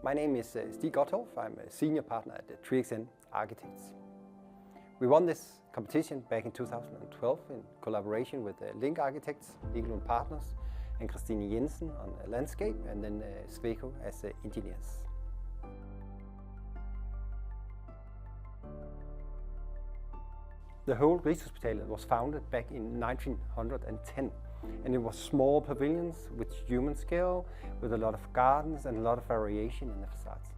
My name is Stig Gotthoff. I'm a senior partner at the Triexen Arkitekts. We won this competition back in 2012 in collaboration with Link Architects, Nickl and Partners, and Kristine Jensen on landscape, and then Sweco as engineers. The whole Rigshospitalet was founded back in 1910, and it was small pavilions with human scale, with a lot of gardens and a lot of variation in the facades.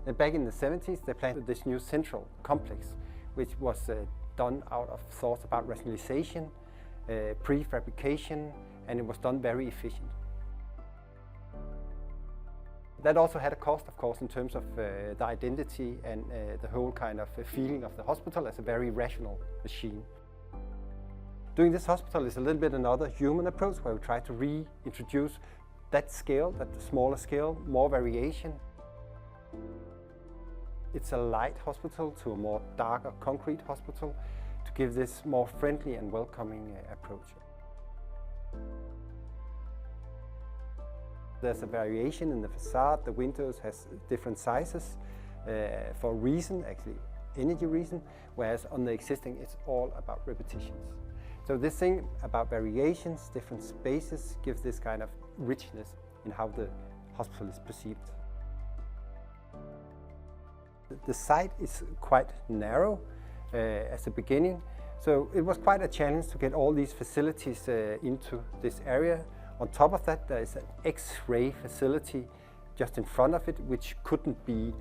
Then back in the 70s, they planned this new central complex, which was done out of thoughts about rationalization, prefabrication, and it was done very efficient. That also had a cost, of course, in terms of the identity and the whole kind of feeling of the hospital as a very rational machine. Doing this hospital is a little bit another human approach, where we try to reintroduce that scale, that smaller scale, more variation. It's a light hospital to a more darker concrete hospital to give this more friendly and welcoming approach. There's a variation in the facade. The windows has different sizes for a reason, actually energy reason, whereas on the existing it's all about repetitions. So this thing about variations, different spaces, gives this kind of richness in how the hospital is perceived. The site is quite narrow at the beginning, so it was quite a challenge to get all these facilities into this area. On top of that, there is an X-ray facility just in front of it, which couldn't be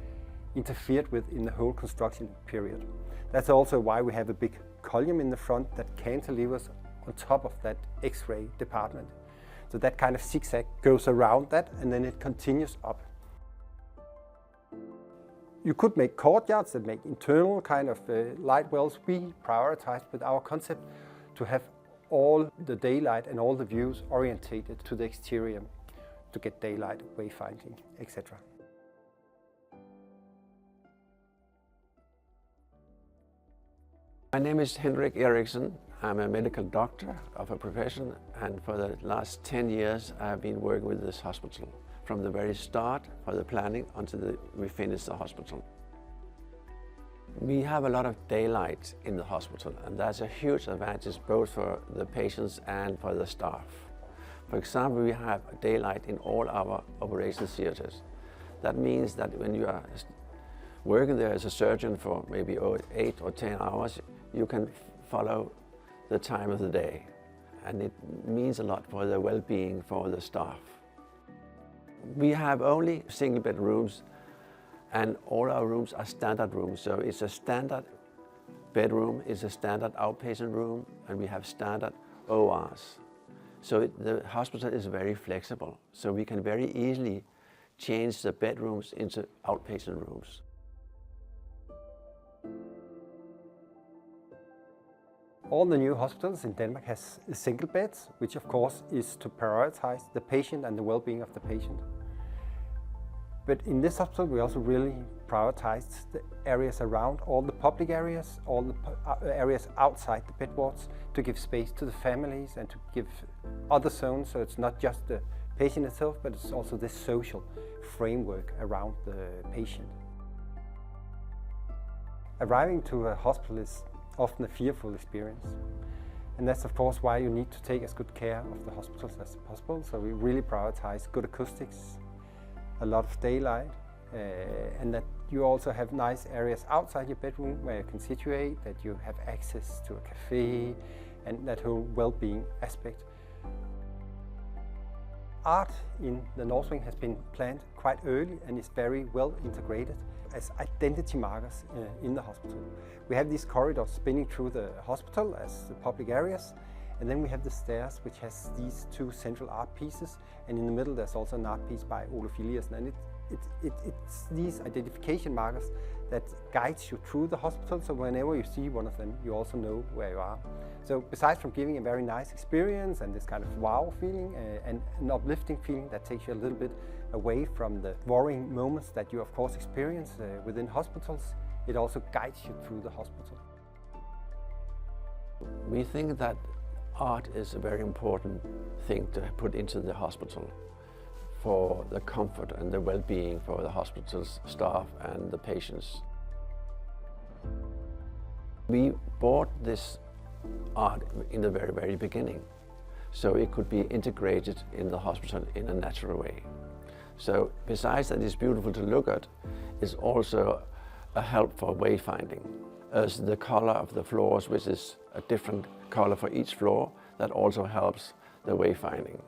interfered with in the whole construction period. That's also why we have a big column in the front that cantilevers on top of that X-ray department. So that kind of zigzag goes around that, and then it continues up. You could make courtyards that make internal kind of light wells. We prioritized with our concept to have all the daylight and all the views orientated to the exterior to get daylight, wayfinding, etc. My name is Henrik Eriksen. I'm a medical doctor of a profession, and for the last 10 years I have been working with this hospital from the very start for the planning until we finish the hospital. We have a lot of daylight in the hospital, and that's a huge advantage both for the patients and for the staff. For example, we have daylight in all our operation theaters. That means that when you are working there as a surgeon for maybe 8 or 10 hours, you can follow the time of the day, and it means a lot for the well-being for the staff. We have only single bed rooms, and all our rooms are standard rooms. So it's a standard bedroom, it's a standard outpatient room, and we have standard ORs. So the hospital is very flexible, so we can very easily change the bedrooms into outpatient rooms. All the new hospitals in Denmark has single beds, which of course is to prioritize the patient and the well-being of the patient. But in this hospital we also really prioritized the areas around, all the public areas, all the areas outside the bed wards, to give space to the families and to give other zones, so it's not just the patient itself, but it's also this social framework around the patient. Arriving to a hospital is often a fearful experience. And that's of course why you need to take as good care of the hospitals as possible. So we really prioritize good acoustics, a lot of daylight, and that you also have nice areas outside your bedroom where you can situate, that you have access to a cafe, and that whole well-being aspect. Art in the Nordfløjen has been planned quite early and is very well integrated as identity markers in the hospital. We have these corridors spinning through the hospital as the public areas, and then we have the stairs, which has these two central art pieces, and in the middle there's also an art piece by Olof Eliassen, and it's these identification markers that guides you through the hospital, so whenever you see one of them you also know where you are. So besides from giving a very nice experience and this kind of wow feeling and an uplifting feeling that takes you a little bit away from the worrying moments that you of course experience within hospitals, it also guides you through the hospital. We think that art is a very important thing to put into the hospital for the comfort and the well-being for the hospital's staff and the patients. We bought this art in the very, very beginning, so it could be integrated in the hospital in a natural way. So besides that it's beautiful to look at, it's also a help for wayfinding, as the color of the floors, which is a different color for each floor, that also helps the wayfinding.